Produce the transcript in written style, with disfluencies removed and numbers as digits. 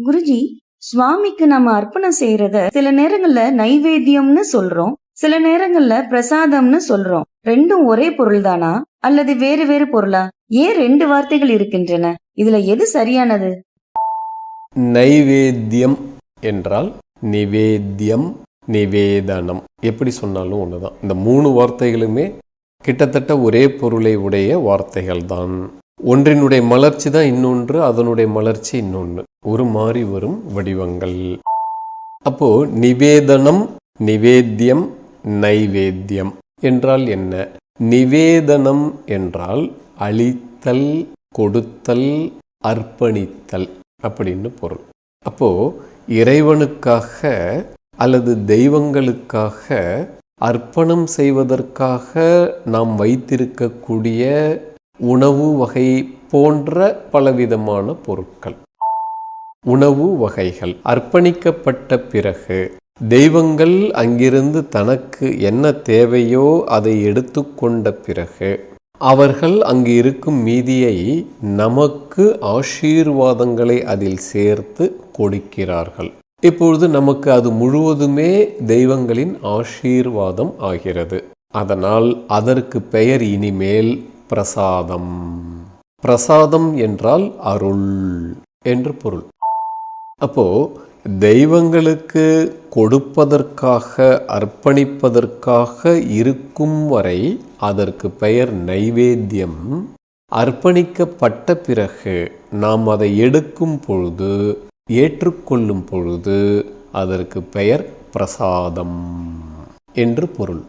குருஜி, சுவாமிக்கு நாம அர்ப்பணம் செய்யறத சில நேரங்கள்ல நைவேத்தியம்னு சொல்றோம், சில நேரங்கள்ல பிரசாதம்னு சொல்றோம். ரெண்டும் ஒரே பொருள் தானா அல்லது வேறு வேறு பொருளா? ஏன் ரெண்டு வார்த்தைகள் இருக்கின்றன? இதுல எது சரியானது? நைவேத்தியம் என்றால் நிவேத்தியம், நிவேதனம் எப்படி சொன்னாலும் ஒண்ணுதான். இந்த 3 வார்த்தைகளுமே கிட்டத்தட்ட ஒரே பொருளை உடைய வார்த்தைகள் தான். ஒன்றினுடைய மலர்ச்சி தான் இன்னொன்று, அதனுடைய மலர்ச்சி இன்னொன்று, ஒரு மாறி வரும் வடிவங்கள். அப்போ நிவேதனம், நிவேத்தியம், நைவேத்தியம் என்றால் என்ன? நிவேதனம் என்றால் அளித்தல், கொடுத்தல், அர்ப்பணித்தல் அப்படின்னு பொருள். அப்போ இறைவனுக்காக அல்லது தெய்வங்களுக்காக அர்ப்பணம் செய்வதற்காக நாம் வைத்திருக்கக்கூடிய உணவு வகை போன்ற பலவிதமான பொருட்கள், உணவு வகைகள் அர்ப்பணிக்கப்பட்ட பிறகு தெய்வங்கள் அங்கிருந்து தனக்கு என்ன தேவையோ அதை எடுத்துக்கொண்ட பிறகு அவர்கள் அங்கு இருக்கும் மீதியை நமக்கு ஆசீர்வாதங்களை அதில் சேர்த்து கொடுக்கிறார்கள். இப்பொழுது நமக்கு அது முழுவதுமே தெய்வங்களின் ஆசீர்வாதம் ஆகிறது. அதனால் அதற்கு பெயர் இனிமேல் பிரசாதம். பிரசாதம் என்றால் அருள் என்று பொருள். அப்போ தெய்வங்களுக்கு கொடுப்பதற்காக, அர்ப்பணிப்பதற்காக இருக்கும் வரை அதற்கு பெயர் நைவேத்தியம். அர்ப்பணிக்கப்பட்ட பிறகு நாம் அதை எடுக்கும் பொழுது, ஏற்றுக்கொள்ளும் பொழுது அதற்கு பெயர் பிரசாதம் என்று பொருள்.